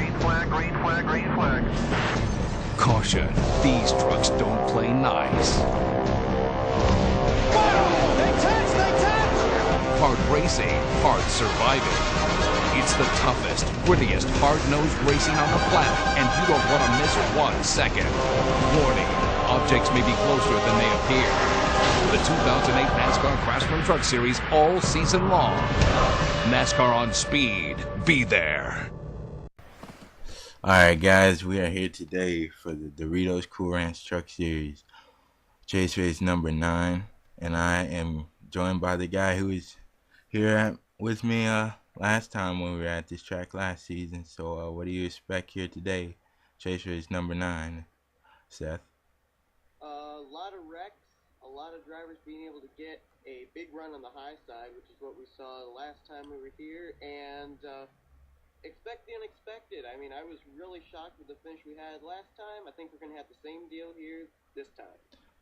green flag, green flag, green flag. Caution, these trucks don't play nice. Whoa! They touch! Hard racing, hard surviving. It's the toughest, grittiest, hard-nosed racing on the planet, and you don't want to miss 1 second. Warning, objects may be closer than they appear. The 2008 NASCAR Craftsman Truck Series all season long. NASCAR on Speed. Be there. Alright guys, we are here today for the Doritos Cool Ranch Truck Series Chase Race number 9, and I am joined by the guy who was here with me last time when we were at this track last season. So what do you expect here today? Chase Race number 9, Seth. A lot of wrecks, a lot of drivers being able to get a big run on the high side, which is what we saw the last time we were here, and expect the unexpected. I mean, I was really shocked with the finish we had last time. I think we're going to have the same deal here this time.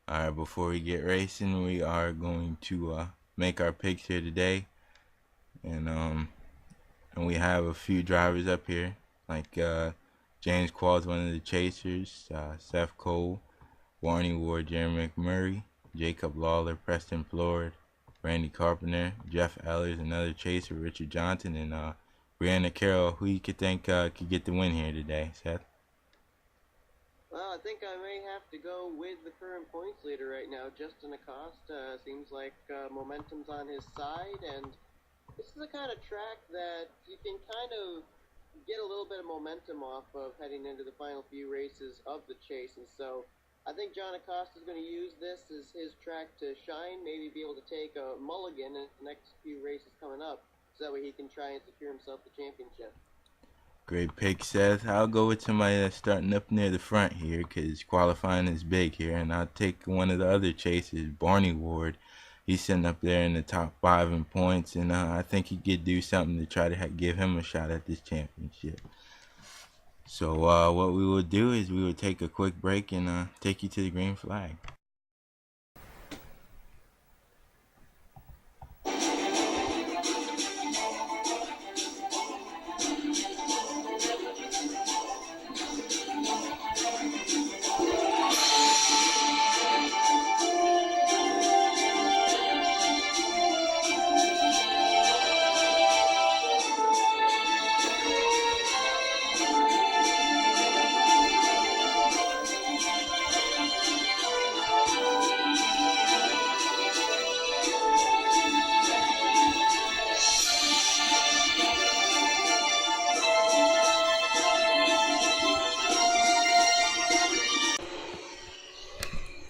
Alright, before we get racing, we are going to make our picks here today. And we have a few drivers up here, like James Qualls, one of the chasers, Seth Cole, Barney Ward, Jeremy McMurray, Jacob Lawler, Preston Floyd, Randy Carpenter, Jeff Ellers, another chaser, Richard Johnson, and Brianna Carroll. Who you could think could get the win here today, Seth? Well, I think I may have to go with the current points leader right now, Justin Acosta. Seems like momentum's on his side, and this is the kind of track that you can kind of get a little bit of momentum off of heading into the final few races of the chase. And so I think John Acosta is going to use this as his track to shine, maybe be able to take a mulligan in the next few races coming up, so that way he can try and secure himself the championship. Great pick, Seth. I'll go with somebody that's starting up near the front here, because qualifying is big here, and I'll take one of the other chasers, Barney Ward. He's sitting up there in the top 5 in points, and I think he could do something to try to give him a shot at this championship. So what we will do is we will take a quick break and take you to the green flag.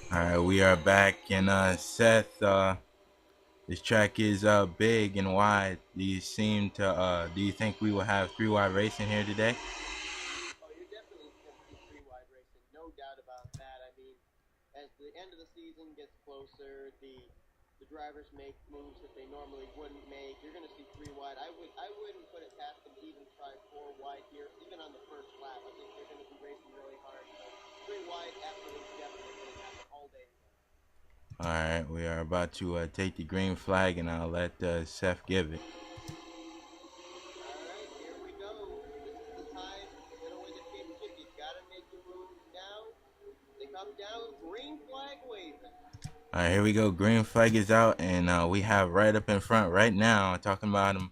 Alright, we are back, and Seth, this track is big and wide. Do you think we will have 3 wide racing here today? Oh, you're definitely going to see 3 wide racing, no doubt about that. I mean, as the end of the season gets closer, the drivers make moves that they normally wouldn't make. You're going to see 3 wide. I wouldn't put it past them to even try 4 wide here, even on the first lap. I think they're going to be racing really hard. So 3 wide, absolutely, definitely going to happen all day. Alright, we are about to take the green flag, and I'll let Seth give it. Alright, here we go. This is the time you're going to win the championship. You've got to make your moves now. They come down, green flag waving. Alright, here we go. Green flag is out, and we have right up in front right now, talking about him.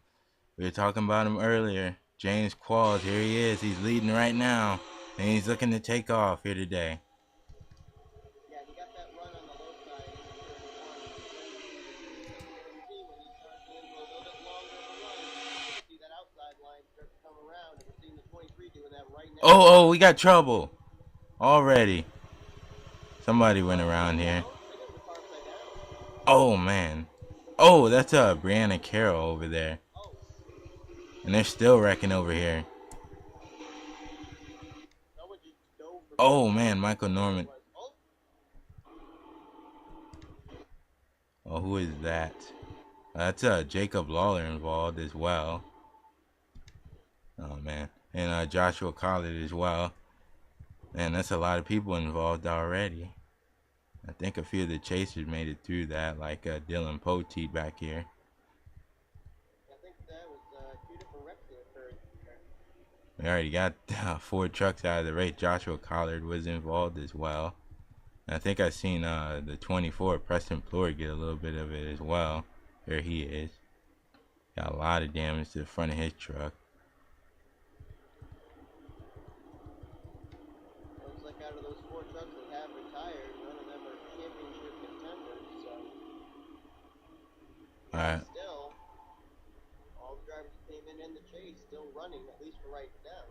We were talking about him earlier. James Qualls, here he is. He's leading right now, and he's looking to take off here today. Yeah, he got that run on the low side. See when he starts in for a little bit longer of a run, you see that outside line start to come around, and we're seeing the 23 doing that right now. Oh, we got trouble already. Somebody went around here. Oh, man. Oh, that's Brianna Carroll over there. And they're still wrecking over here. Oh, man, Michael Norman. Oh, who is that? That's Jacob Lawler involved as well. Oh, man. And Joshua Collard as well. Man, that's a lot of people involved already. I think a few of the chasers made it through that, like Dylan Poteet back here. I think that was 2 different wrecks that occurred. We already got 4 trucks out of the race. Joshua Collard was involved as well. And I think I seen the 24 Preston Floyd get a little bit of it as well. There he is. Got a lot of damage to the front of his truck. Looks like out of those 4 trucks that have retired, none of them are championship contenders, so. Alright. Still, all the drivers who came in the chase still running, at least for right now.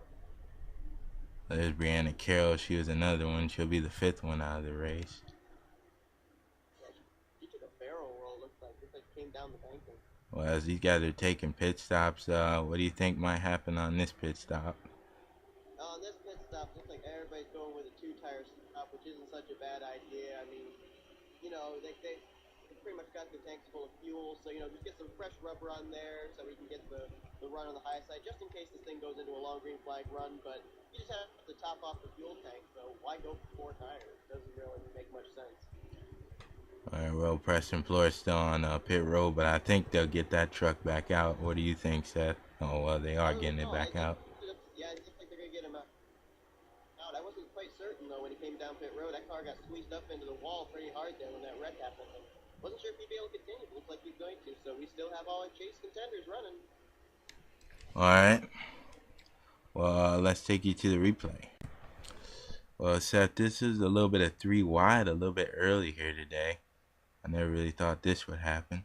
There's Brianna Carroll. She was another one. She'll be the 5th one out of the race. Yeah, she took a barrel roll, looks like she came down the banking. Well, as these guys are taking pit stops, what do you think might happen on this pit stop? On this pit stop, looks like everybody's going with a 2-tire stop, which isn't such a bad idea. I mean, you know, they pretty much got the tanks full of fuel, so, you know, just get some fresh rubber on there so we can get the run on the high side, just in case this thing goes into a long green flag run, but you just have to top off the fuel tank, so why go for 4 tires? Doesn't really make much sense. Alright, well, Preston Floyd's still on pit road, but I think they'll get that truck back out. What do you think, Seth? Oh, well, they are getting it back out. Yeah, it looks like they're going to get him out. I wasn't quite certain, though, when he came down pit road. That car got squeezed up into the wall pretty hard there when that wreck happened. Wasn't sure if he'd be able to continue. Looks like he's going to, so we still have all our chase contenders running. Alright. Well, let's take you to the replay. Well, Seth, this is a little bit of 3 wide, a little bit early here today. I never really thought this would happen.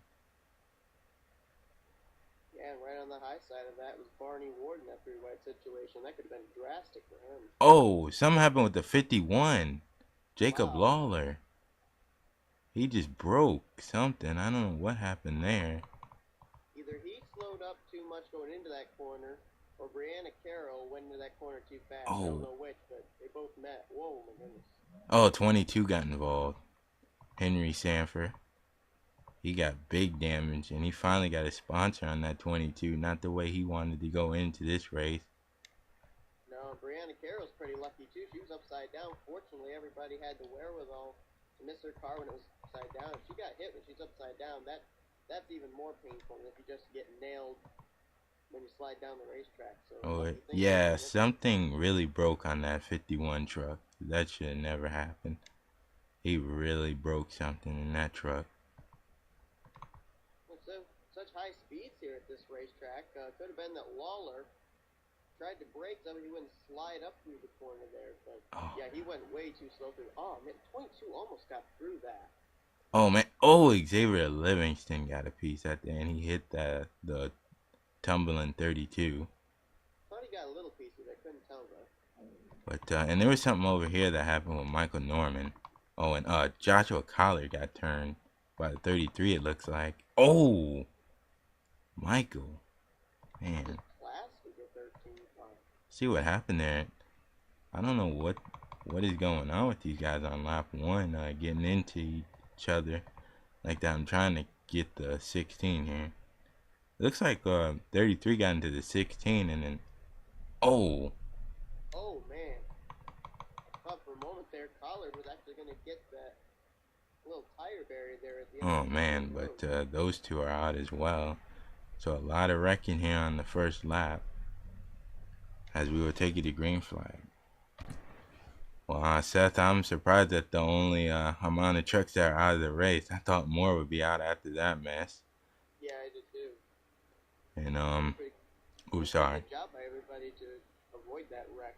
Yeah, and right on the high side of that was Barney Ward in that 3 wide situation. That could have been drastic for him. Oh, something happened with the 51. Jacob Wow. Lawler. He just broke something. I don't know what happened there. Either he slowed up too much going into that corner, or Brianna Carroll went into that corner too fast. I don't know which, but they both met. Whoa, my goodness. Oh, 22 got involved. Henry Sanford. He got big damage, and he finally got a sponsor on that 22. Not the way he wanted to go into this race. No, Brianna Carroll's pretty lucky, too. She was upside down. Fortunately, everybody had the wherewithal to miss her car when it was upside down. If she got hit when she's upside down, that's even more painful than if you just get nailed when you slide down the racetrack. So, yeah, something really broke on that 51 truck. That should have never happened. He really broke something in that truck. So, such high speeds here at this racetrack. Could have been that Lawler tried to brake so he wouldn't slide up through the corner there. But, yeah, he went way too slow through. Oh, man, 22 almost got through that. Oh, man. Oh, Xavier Livingston got a piece at the end. He hit the tumbling 32. Thought he got a little piece of it. Couldn't tell, though. But, and there was something over here that happened with Michael Norman. Oh, and Joshua Collard got turned by the 33, it looks like. Oh! Michael. Man. Class with the 13 car. See what happened there. I don't know what is going on with these guys on lap 1, getting into each other like that. I'm trying to get the 16 here. It looks like 33 got into the 16 and then... Oh! Oh, man. Thought for a moment there, Collard was actually going to get that little tire barrier there at the end. Oh, man, but those two are out as well. So a lot of wrecking here on the first lap as we will take you to green flag. Well, Seth, I'm surprised at the only amount of trucks that are out of the race. I thought more would be out after that mess. Yeah, I did too. And, ooh, sorry. Good job by everybody to avoid that wreck.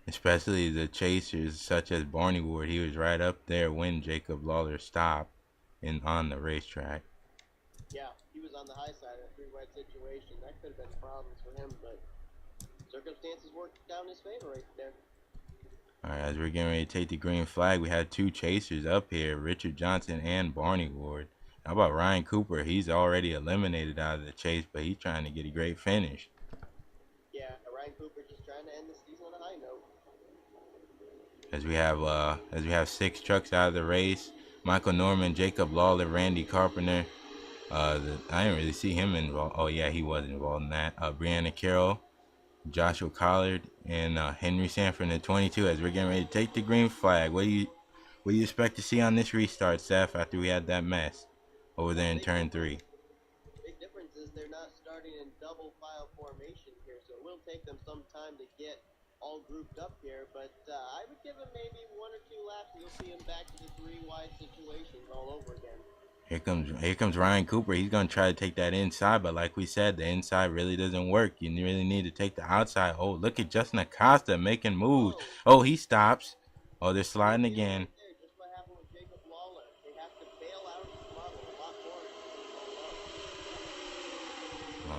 Especially the chasers such as Barney Ward. He was right up there when Jacob Lawler stopped on the racetrack. Yeah, he was on the high side of a 3-wide situation. That could have been problems for him, but circumstances worked out in his favor right there. Alright, as we're getting ready to take the green flag, we had 2 chasers up here, Richard Johnson and Barney Ward. How about Ryan Cooper? He's already eliminated out of the chase, but he's trying to get a great finish. Yeah, Ryan Cooper just trying to end the season on a high note. As we have 6 trucks out of the race, Michael Norman, Jacob Lawler, Randy Carpenter. I didn't really see him involved. Oh yeah, he was involved in that. Brianna Carroll, Joshua Collard, and Henry Sanford in the 22. As we're getting ready to take the green flag, what do you expect to see on this restart, Seth? After we had that mess over there in turn 3. Big difference is they're not starting in double file formation here, so it will take them some time to get all grouped up here, but I would give him maybe 1 or 2 laps and you'll see him back to the 3 wide situations all over again. Here comes Ryan Cooper. He's gonna try to take that inside, but like we said, the inside really doesn't work. You really need to take the outside. Oh, look at Justin Acosta making moves. Oh, he stops. Oh, they're sliding again. Just what happened with Jacob Lawler. They have to bail out of the model a lot more.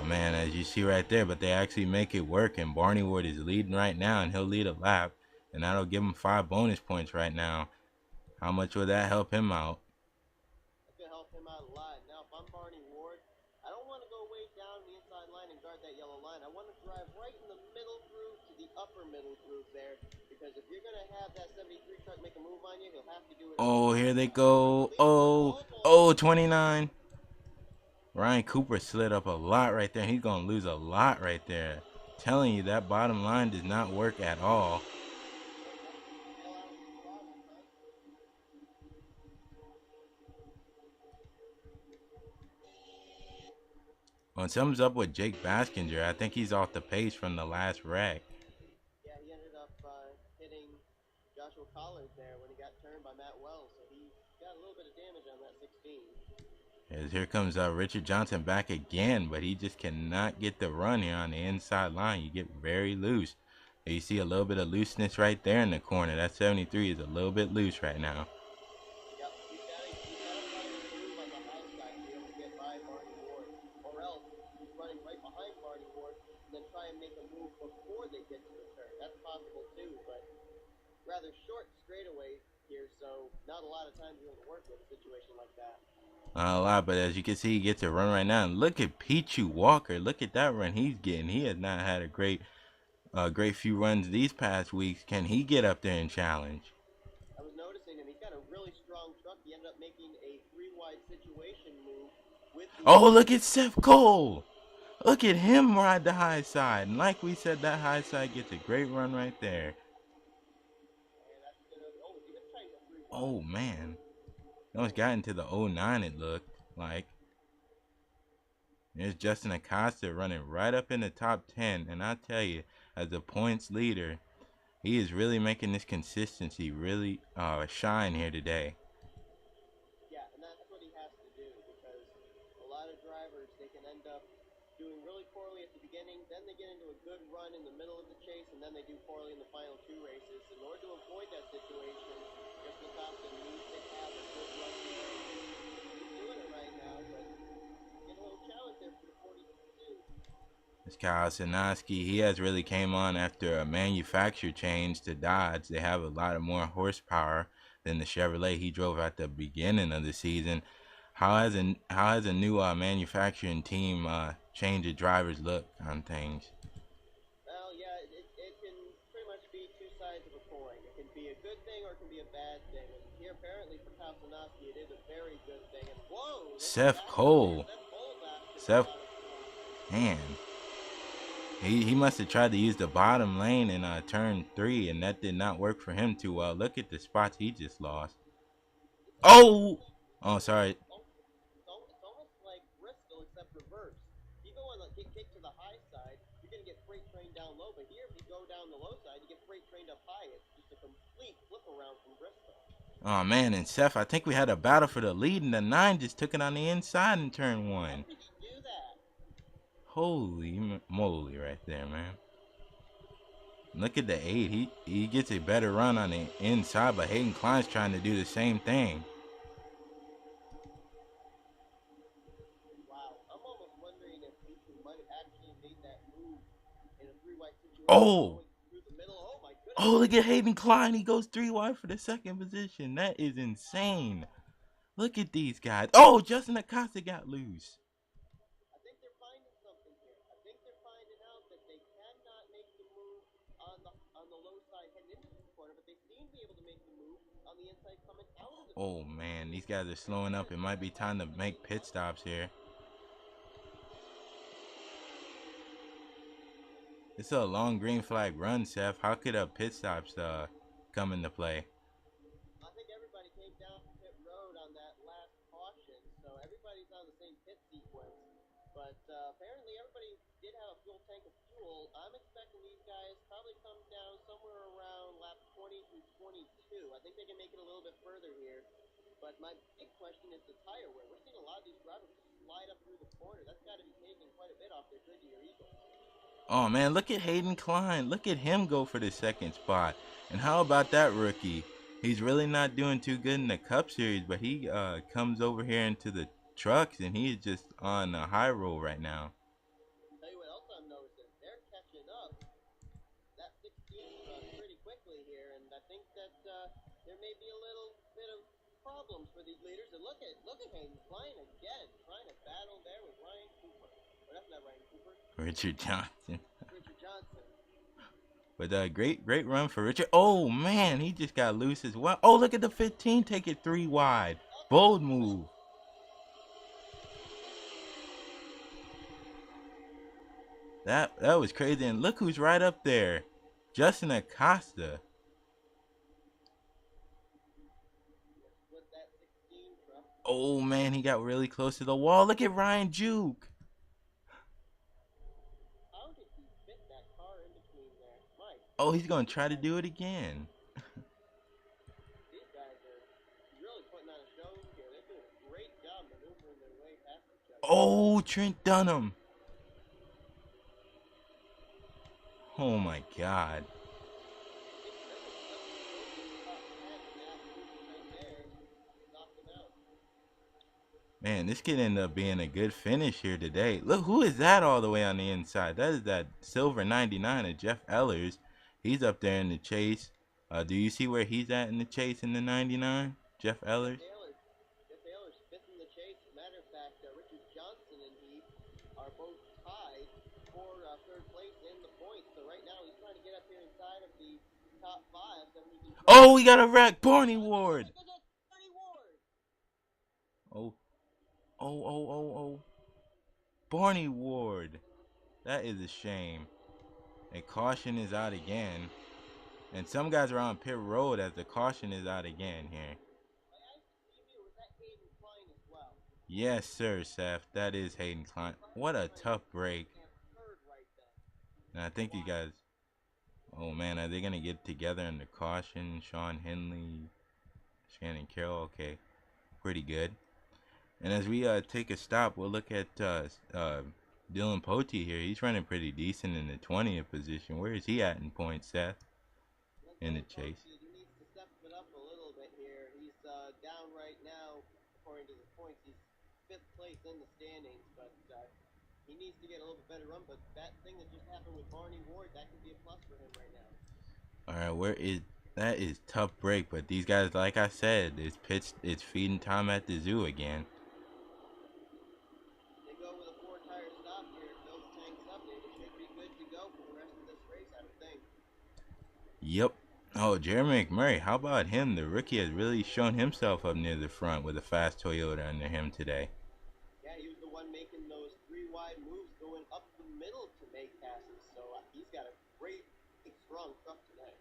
Oh man, as you see right there, but they actually make it work, and Barney Ward is leading right now, and he'll lead a lap, and that'll give him 5 bonus points right now. How much will that help him out? Help him out a lot. Now, if I'm Barney Ward, I don't want to go way down the inside line and guard that yellow line. I want to drive right in the middle groove to the upper middle groove there, because if you're going to have that 73 truck make a move on you, he'll have to do it. Oh, here they go. Oh, 29. Ryan Cooper slid up a lot right there. He's going to lose a lot right there. Telling you, that bottom line does not work at all. Well, something's up with Jake Baskinger. I think he's off the pace from the last wreck. Yeah, he ended up hitting Joshua Collard there when he got turned by Matt Wells, so he got a little bit of damage on that 16. As here comes Richard Johnson back again, but he just cannot get the run here on the inside line. You get very loose. And you see a little bit of looseness right there in the corner. That 73 is a little bit loose right now. Yep, you gotta find a groove on the high side to be able to get by Barney Ward, or else he's running right behind Barney Ward and then try and make a move before they get to the turn. That's possible too, but rather short straightaways here, so not a lot of time to be able to work with a situation like that. Not a lot, but as you can see, he gets a run right now. And look at Pichu Walker. Look at that run he's getting. He has not had a great few runs these past weeks. Can he get up there and challenge? I was noticing him. He's got a really strong truck. He ended up making a 3-wide situation move with the... Oh, look at Seth Cole. Look at him ride the high side. And like we said, that high side gets a great run right there. Oh, man. Almost got into the 09, it looked like. There's Justin Acosta running right up in the top 10. And I tell you, as a points leader, he is really making this consistency really shine here today. Yeah, and that's what he has to do, because a lot of drivers, they can end up doing really poorly at the beginning, then they get into a good run in the middle of the chase, and then they do poorly in the final 2 races. In order to avoid that situation, Justin Acosta needs to have a good run. He's doing it right now, but get a little challenge there for the 42. This Kyle Sinoski, he has really came on after a manufacturer change to Dodge. They have a lot of more horsepower than the Chevrolet he drove at the beginning of the season. How has a new manufacturing team changed the driver's look on things? Well, yeah, it can pretty much be 2 sides of a coin. It can be a good thing or it can be a bad thing. And here, apparently, for Kyle Sinoski, it is a very good thing. And whoa! Seth Cole. Man. He must have tried to use the bottom lane in turn 3, and that did not work for him too well. Look at the spots he just lost. Oh, sorry. It's almost like Bristol, except reverse. You go on the kick to the high side, you're going to get freight trained down low. But here, if you go down the low side, you get freight trained up high. It's just a complete flip around from Bristol. Oh, man, and Seth, I think we had a battle for the lead, and the 9 just took it on the inside in turn 1. How did he do that? Holy moly right there, man. Look at the 8. He gets a better run on the inside, but Hayden Klein's trying to do the same thing. Wow, I'm almost wondering if he might have actually made that move in a 3-wide situation. Oh! Through the middle. Oh, my goodness. Oh, look at Hayden Klein. He goes 3 wide for the 2nd position. That is insane. Look at these guys. Oh, Justin Acosta got loose. I think they're finding something here. I think they're finding out that they cannot make the move on the low side heading into the corner, but they seem to be able to make the move on the inside coming out of the Oh, man. These guys are slowing up. It might be time to make pit stops here. It's a long green flag run, Seth. How could a pit stops come into play? I think everybody came down pit road on that last caution, so everybody's on the same pit sequence. But apparently everybody did have a full tank of fuel. I'm expecting they can make it a little bit further here. But my big question is the tire wear. We're seeing a lot of these drivers slide up through the corner. That's got to be taking quite a bit off their Goodyear Eagle. Oh man, look at Hayden Klein. Look at him go for the second spot. And how about that rookie? He's really not doing too good in the Cup Series, but he comes over here into the trucks and he's just on a high roll right now. Tell you what else I'm noticing. They're catching up that 16 truck pretty quickly here, and I think that there may be a little bit of problems for these leaders. And look at Hayden Klein again, trying to battle there with Ryan Cooper. Or that's not Ryan Cooper. Richard Johnson. Richard Johnson. But great run for Richard. Oh man, he just got loose as well. Oh, look at the 15 take it 3 wide. Bold move. That was crazy. And look who's right up there. Justin Acosta. Oh man, he got really close to the wall. Look at Ryan Juke. How did he fit that car in between there? Mike. Oh, he's going to try to do it again. These guys are really putting on a show here. They're doing a great job maneuvering their way past each other. Oh, Trent Dunham. Oh my God. Man, this could end up being a good finish here today. Look, who is that all the way on the inside? That is that silver 99 of Jeff Ellers. He's up there in the chase. Do you see where he's at in the chase in the 99? Jeff Ellers? Jeff Ellers fifth in the chase. As a matter of fact, Richard Johnson and he are both tied for third place in the points. So right now he's trying to get up here inside of the top 5. So he can oh, we got a wreck. Barney Ward. Oh. Barney Ward. That is a shame. A caution is out again. And some guys are on pit road as the caution is out again here. Yes, sir, Seth. That is Hayden Klein. What a tough break. And I think you guys... Oh, man. Are they going to get together in the caution? Sean Henley, Shannon Carroll. Okay. Pretty good. And as we take a stop, we'll look at Dylan Pote here. He's running pretty decent in the 20th position. Where is he at in points, Seth? In the chase. He needs to step it up a little bit here. He's down right now, according to the points. He's 5th place in the standings, but he needs to get a little bit better run. But that thing that just happened with Barney Ward, that could be a plus for him right now. All right, that is tough break, but these guys, like I said, it's feeding time at the zoo again. Yep. Oh, Jeremy McMurray, how about him? The rookie has really shown himself up near the front with a fast Toyota under him today. Yeah, he was the one making those 3 wide moves going up the middle to make passes. So he's got a great, strong truck today.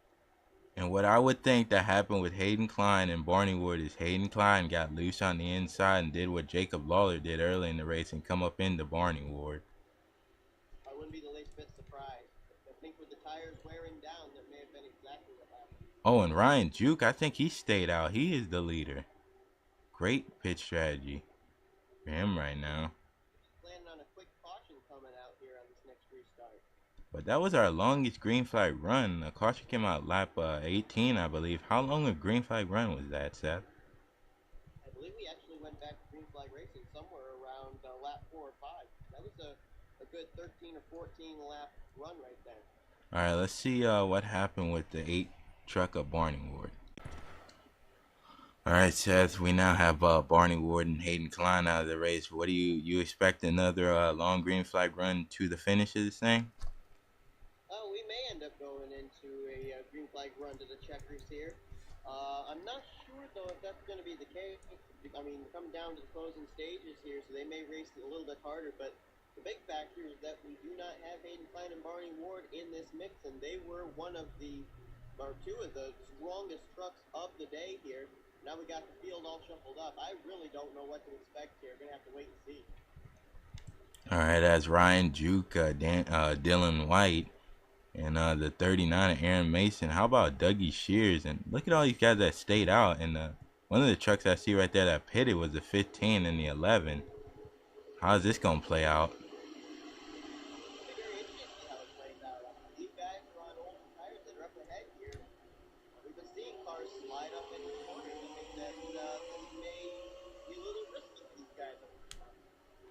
And what I would think that happened with Hayden Klein and Barney Ward is Hayden Klein got loose on the inside and did what Jacob Lawler did early in the race and come up into Barney Ward. I wouldn't be the least bit surprised. I think with the tires wearing down, that may have been exactly what happened. Oh, and Ryan Juke, I think he stayed out. He is the leader. Great pit strategy for him right now. He's planning on a quick caution coming out here on this next restart. But that was our longest green flag run. The caution came out lap 18, I believe. How long a green flag run was that, Seth? I believe we actually went back to green flag racing somewhere around lap 4 or 5. That was a good 13 or 14 lap run right there. All right, let's see what happened with the 8 truck of Barney Ward. All right, Seth, we now have Barney Ward and Hayden Klein out of the race. What do you expect another long green flag run to the finish of this thing? We may end up going into a green flag run to the checkers here. I'm not sure, though, if that's going to be the case. I mean, we're coming down to the closing stages here, so they may race a little bit harder. But the big factor is that we do not have Hayden Klein and Barney Ward in this mix, and they were two of the strongest trucks of the day here. Now we got the field all shuffled up. I really don't know what to expect here. We're going to have to wait and see. All right, as Ryan Juke, Dylan White, And the 39 of Aaron Mason. How about Dougie Shears? And look at all these guys that stayed out. And one of the trucks I see right there that pitted was the 15 and the 11. How's this going to play out? Very interesting to see how it plays out. These guys are on old tires that are up ahead here. We've been seeing cars slide up into the corners. I think that this may be a little risky for these guys.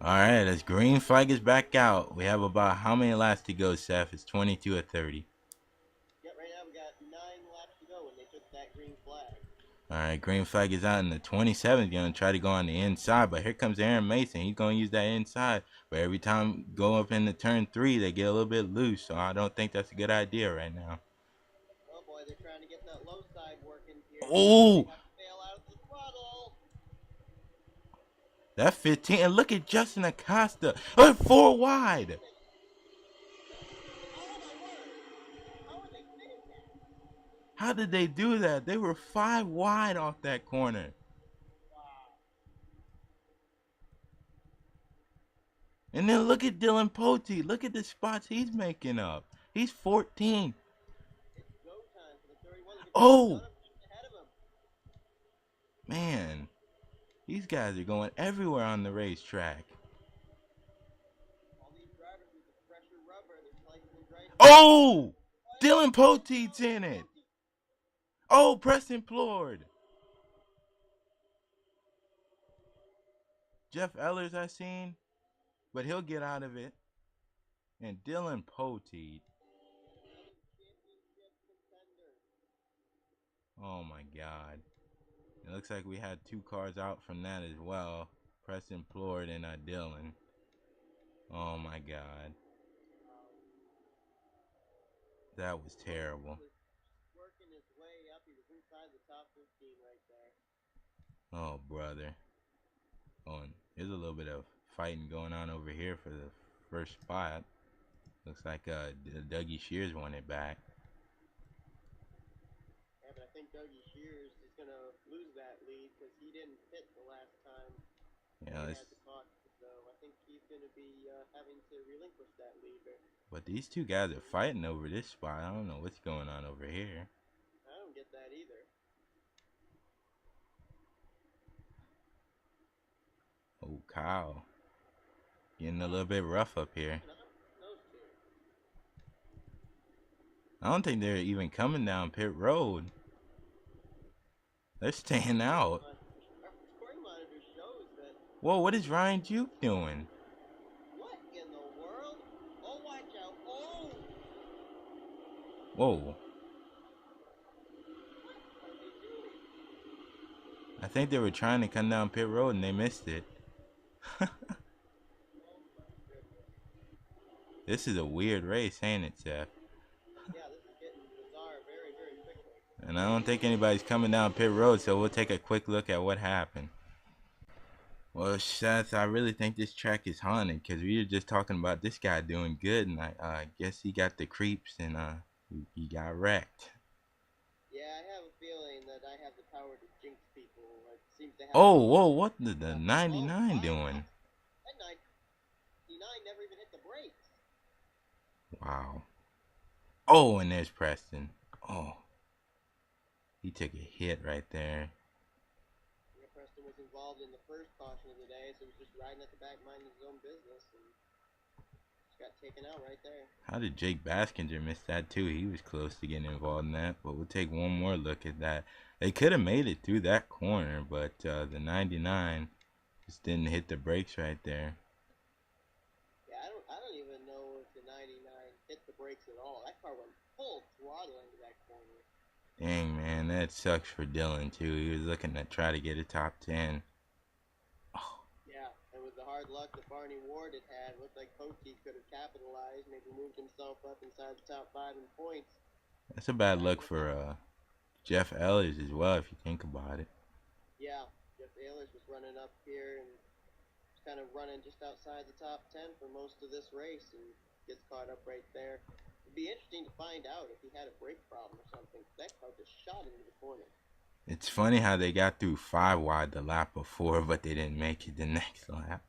Alright, as green flag is back out. We have about how many laps to go, Seth? It's 22 or 30. Yeah, right now we got 9 laps to go when they took that green flag. Alright, green flag is out, and the 27 is going to try to go on the inside. But here comes Aaron Mason. He's going to use that inside. But every time go up into turn 3, they get a little bit loose. So I don't think that's a good idea right now. Oh boy, they're trying to get that low side working here. Oh! They have to bail out the throttle. That 15. And look at Justin Acosta. Oh, 4 wide. How did they do that? They were 5 wide off that corner. And then look at Dylan Pote. Look at the spots he's making up. He's 14. It's go time for the 31. Oh! Man. These guys are going everywhere on the racetrack. All these drivers with the pressure rubber, they're slicing and dicing. Oh! Dylan Pote's in it. Oh, Preston Plord. Jeff Ellers I seen, but he'll get out of it. And Dylan Pote. Oh my God. It looks like we had 2 cars out from that as well. Preston Plord and Dylan. Oh my God. That was terrible. Working his way up, he was inside the top 15 right there. Oh, brother. Oh, and there's a little bit of fighting going on over here for the first spot. Looks like Dougie Shears won it back. Yeah, but I think Dougie Shears is going to lose that lead because he didn't hit the last time he had the caution. So I think he's going to be having to relinquish that lead there. But these 2 guys are fighting over this spot. I don't know what's going on over here. I don't get that either. Oh, Kyle. Getting a little bit rough up here. I don't think they're even coming down pit road. They're staying out. Our scoring monitor shows that. Whoa, what is Ryan Juke doing? What in the world? Oh, watch out. Oh! Whoa. What are they doing? I think they were trying to come down pit road and they missed it. This is a weird race, ain't it, Seth? Yeah, this is getting bizarre very, very quickly. And I don't think anybody's coming down pit road, so we'll take a quick look at what happened. Well, Seth, I really think this track is haunted because we were just talking about this guy doing good, and I guess he got the creeps and he got wrecked. Yeah, I have a feeling that I have the power to jinx people. It seems to have. Oh, whoa, what did the 99 doing? That 99 never even hit the brakes. Wow. Oh, and there's Preston. Oh. He took a hit right there. Yeah, Preston was involved in the first caution of the day, so he was just riding at the back minding his own business and just got taken out right there. How did Jake Baskinger miss that too? He was close to getting involved in that, but we'll take one more look at that. They could have made it through that corner, but the 99 just didn't hit the brakes right there. I don't even know if the 99 hit the brakes at all. That car went full throttle into that corner. Dang, man, that sucks for Dylan, too. He was looking to try to get a top 10. Oh. Yeah, and with the hard luck that Barney Ward had, it looked like Pote could have capitalized, maybe moved himself up inside the top 5 in points. That's a bad look for Jeff Ellers as well, if you think about it. Yeah, Jeff Ellers was running up here and kind of running just outside the top 10 for most of this race and gets caught up right there. It'd be interesting to find out if he had a brake problem or something. That car just shot into the corner. It's funny how they got through 5 wide the lap before, but they didn't make it the next lap.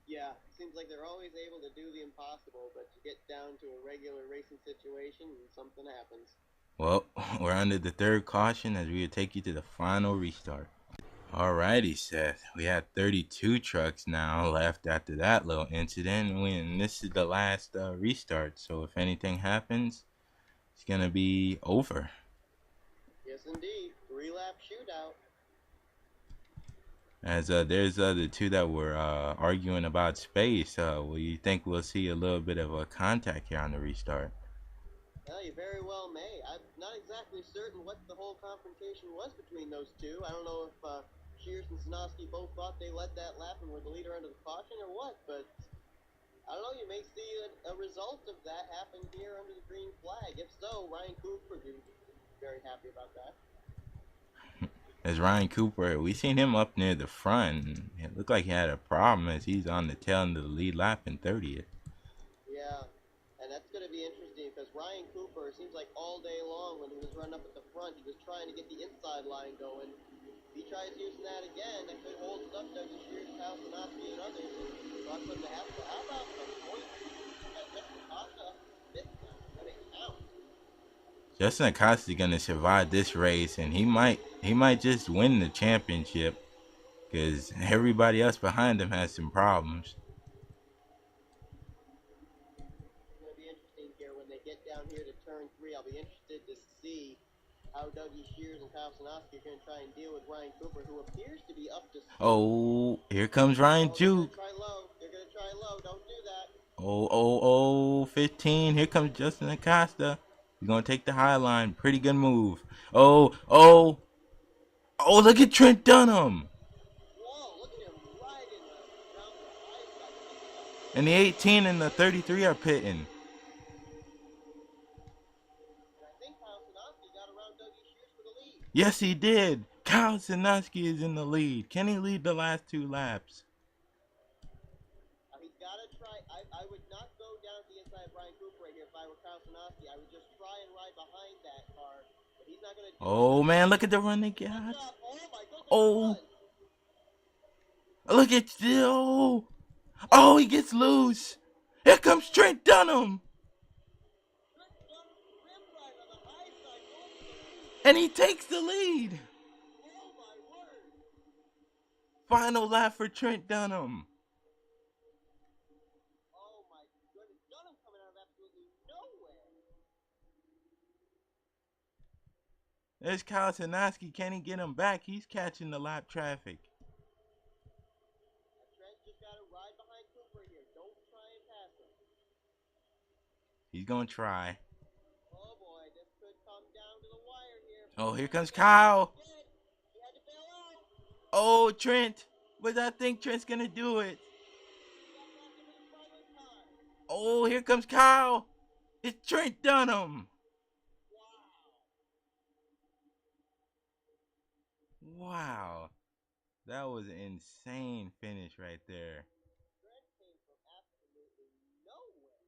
Yeah, seems like they're always able to do the impossible, but you get down to a regular racing situation and something happens. Well, we're under the third caution as we will take you to the final restart. Alrighty, Seth. We have 32 trucks now left after that little incident, and this is the last restart. So if anything happens, it's gonna be over. Yes, indeed. 3-lap shootout. As there's the two that were arguing about space. Well, you think we'll see a little bit of a contact here on the restart? Well, you very well may. I'm not exactly certain what the whole confrontation was between those two. I don't know if Shears and Sanofsky both thought they led that lap and were the leader under the caution or what, but I don't know. You may see a result of that happen here under the green flag. If so, Ryan Cooper would be very happy about that. As Ryan Cooper, we seen him up near the front. It looked like he had a problem as he's on the tail end of the lead lap in 30th. Yeah, and that's going to be interesting because Ryan Cooper seems like all day long when he was running up at the front, he was trying to get the inside line going. If he tries using that again, that could hold up Dougie Shears, Kyle Sanofsky, and others. Brought them to half. How about some points? Justin Acosta, fifth now. What a count. Justin Acosta is gonna survive this race, and he might just win the championship because everybody else behind him has some problems. It's going to be interesting here when they get down here to turn 3. I'll be interested to see how Dougie Shears and Kyle Sanofsky are going to try and deal with Ryan Cooper, who appears to be up to speed. Oh, here comes Ryan Juke. They're going to try low. Don't do that. Oh, 15. Here comes Justin Acosta. He's going to take the high line. Pretty good move. Oh, look at Trent Dunham. Whoa, look at him riding around the high side. And the 18 and the 33 are pitting. And I think Kyle Sanofsky got around Dougie Shears for the lead. Yes, he did. Kyle Sanofsky is in the lead. Can he lead the last 2 laps? He's got to try. I would not go down to the inside of Ryan Cooper right here if I were Kyle Sanofsky. I would just try and ride behind that car. But he's not going to do Oh, it. man, look at the run they got. Oh, my goodness. Oh. Look at Oh, he gets loose. Here comes Trent Dunham. And he takes the lead. Oh, my word. Final lap for Trent Dunham. Oh, my goodness. Dunham coming out of absolutely nowhere. There's Kyle Sanofsky. Can he get him back? He's catching the lap traffic. Trent just got to ride behind Cooper here. Don't try and pass him. He's going to try. Oh, boy. This could come down to the wire here. Oh, here comes Kyle. He had to bail out. Oh, Trent. But I think Trent's going to do it. Oh, here comes Kyle. It's Trent Dunham. Wow. That was an insane finish right there. Trent came from absolutely nowhere.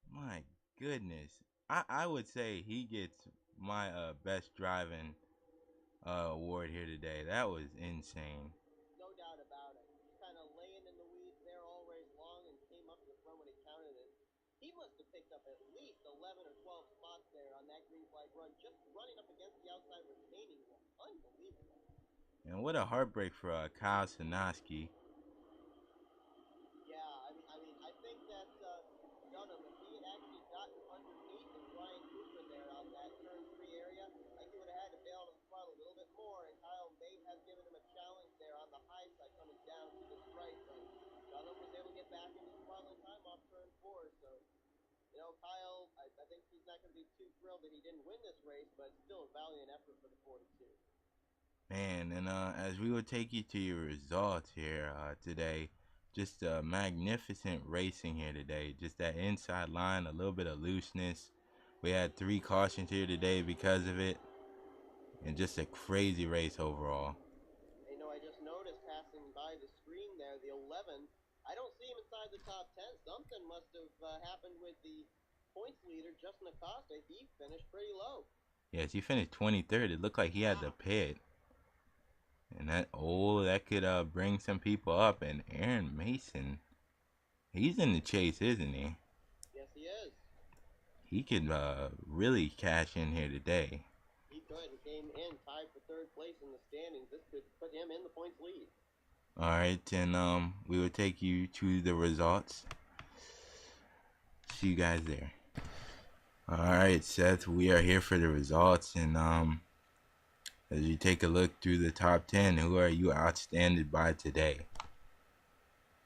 My goodness. I would say he gets my best driving award here today. That was insane. No doubt about it. He's kind of laying in the weeds there all race long and came up to the front when he counted it. He must have picked up at least 11 or 12 spots there on that green flag run, just running up against the outside retaining wall. Unbelievable. And what a heartbreak for Kyle Sanofsky. Yeah, I think that Dunham, if he had actually gotten underneath of Ryan Cooper there on that turn 3 area, I think he would have had to bail to the front a little bit more, and Kyle may have given him a challenge there on the high side coming down to the stripe, but Dunham was able to get back into the front in time off turn 4, so, you know, Kyle, I think he's not going to be too thrilled that he didn't win this race, but still a valiant effort for the 42. Man, and as we will take you to your results here today, just magnificent racing here today. Just that inside line, a little bit of looseness. We had 3 cautions here today because of it, and just a crazy race overall. You know, I just noticed passing by the screen there, the 11. I don't see him inside the top 10. Something must have happened with the points leader, Justin Acosta. He finished pretty low. Yes, he finished 23rd. It looked like he had the pit. And that could bring some people up. And Aaron Mason, he's in the chase, isn't he? Yes, he is. He could really cash in here today. He could. He came in tied for third place in the standings. This could put him in the points lead. All right, and we will take you to the results. See you guys there. All right, Seth, we are here for the results, and as you take a look through the top 10, who are you outstanded by today?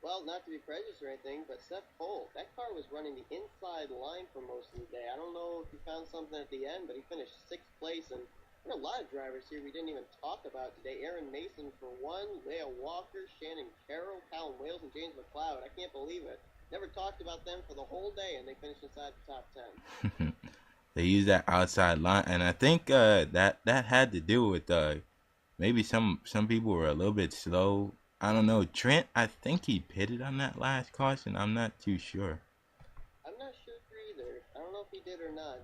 Well, not to be prejudiced or anything, but Seth Cole, that car was running the inside line for most of the day. I don't know if he found something at the end, but he finished 6th place, and there are a lot of drivers here we didn't even talk about today. Aaron Mason for one, Leah Walker, Shannon Carroll, Callum Wales, and James McLeod. I can't believe it. Never talked about them for the whole day, and they finished inside the top 10. They used that outside line, and I think that had to do with maybe some people were a little bit slow. I don't know. Trent, I think he pitted on that last caution. I'm not too sure. I'm not sure either. I don't know if he did or not. I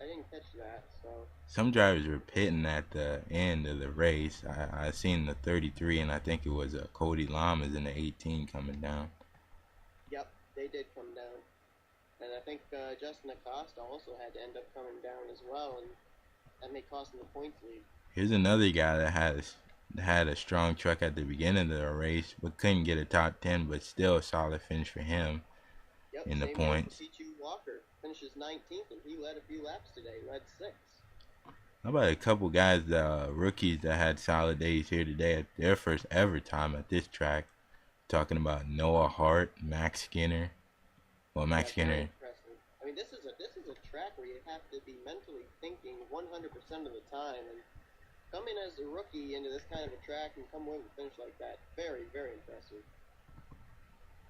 didn't catch that. So some drivers were pitting at the end of the race. I seen the 33, and I think it was Cody Lamas in the 18 coming down. Yep, they did come down. And I think Justin Acosta also had to end up coming down as well, and that may cost him the points lead. Here's another guy that had a strong truck at the beginning of the race, but couldn't get a top 10, but still a solid finish for him in the points. P.J. Walker finishes 19th, and he led a few laps today, led 6th. How about a couple guys, rookies that had solid days here today at their first ever time at this track? Talking about Noah Hart, Max Skinner. Well, Max Skinner. I mean, this is a track where you have to be mentally thinking 100% of the time, and coming as a rookie into this kind of a track and come away with a finish like that, very, very impressive.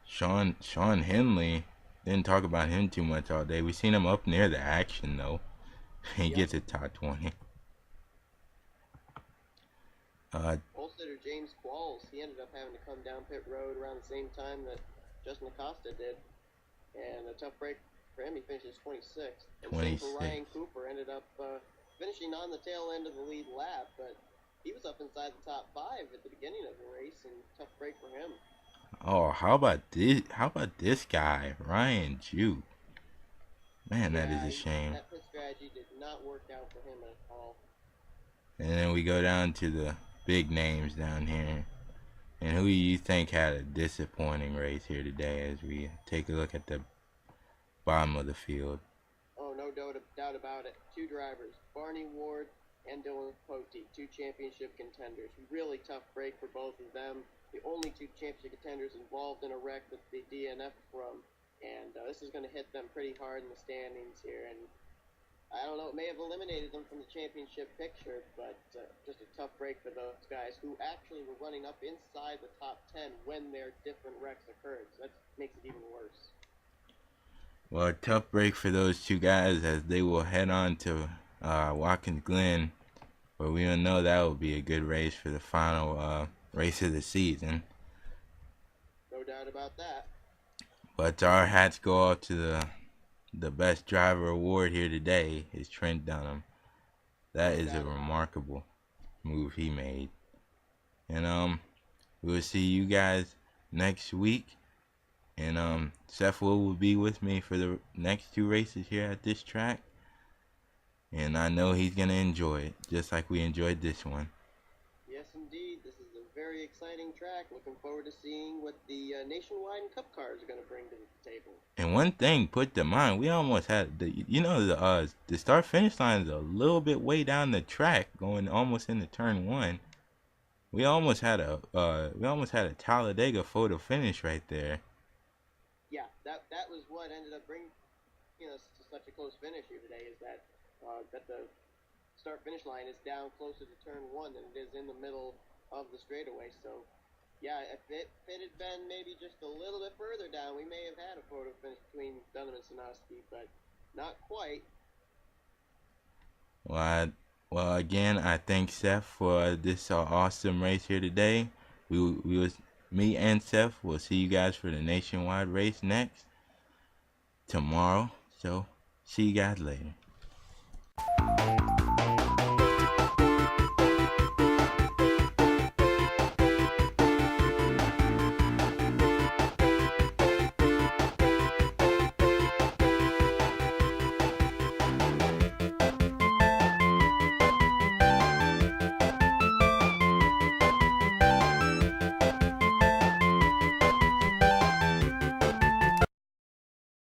Sean Henley, didn't talk about him too much all day. We seen him up near the action though. He gets a top 20. Holstetter James Qualls, he ended up having to come down pit road around the same time that Justin Acosta did. And a tough break for him, he finishes 26th. And same for Ryan Cooper, ended up finishing on the tail end of the lead lap, but he was up inside the top 5 at the beginning of the race, and tough break for him. Oh, how about this guy, Ryan Jew? Man, that is a shame. That pit strategy did not work out for him at all. And then we go down to the big names down here. And who do you think had a disappointing race here today as we take a look at the bottom of the field? Oh, no doubt about it. 2 drivers, Barney Ward and Dylan Pote, 2 championship contenders. Really tough break for both of them. The only 2 championship contenders involved in a wreck that they DNF from. And this is going to hit them pretty hard in the standings here. And I don't know, it may have eliminated them from the championship picture, but just a tough break for those guys who actually were running up inside the top 10 when their different wrecks occurred. So that makes it even worse. Well, a tough break for those 2 guys as they will head on to Watkins Glen, where we all know that will be a good race for the final race of the season. No doubt about that. But our hats go off to the best driver award here today is Trent Dunham. That is a remarkable move he made. And we will see you guys next week. And Seth will be with me for the next 2 races here at this track. And I know he's going to enjoy it, just like we enjoyed this one. Yes, indeed. This is a very exciting track. Looking forward to seeing what the Nationwide and Cup cars are going to bring to the table. And one thing, put to mind, we almost had the start-finish line is a little bit way down the track, going almost into turn 1. We almost had a Talladega photo finish right there. Yeah, that was what ended up bringing us to such a close finish here today. Is that the start-finish line is down closer to turn 1 than it is in the middle of the straightaway. So, yeah, if it had been maybe just a little bit further down, we may have had a photo finish between Dunham and Sanoski, but not quite. Well, again, I thank Seth for this awesome race here today. Me and Seth will see you guys for the Nationwide race next tomorrow. So, see you guys later.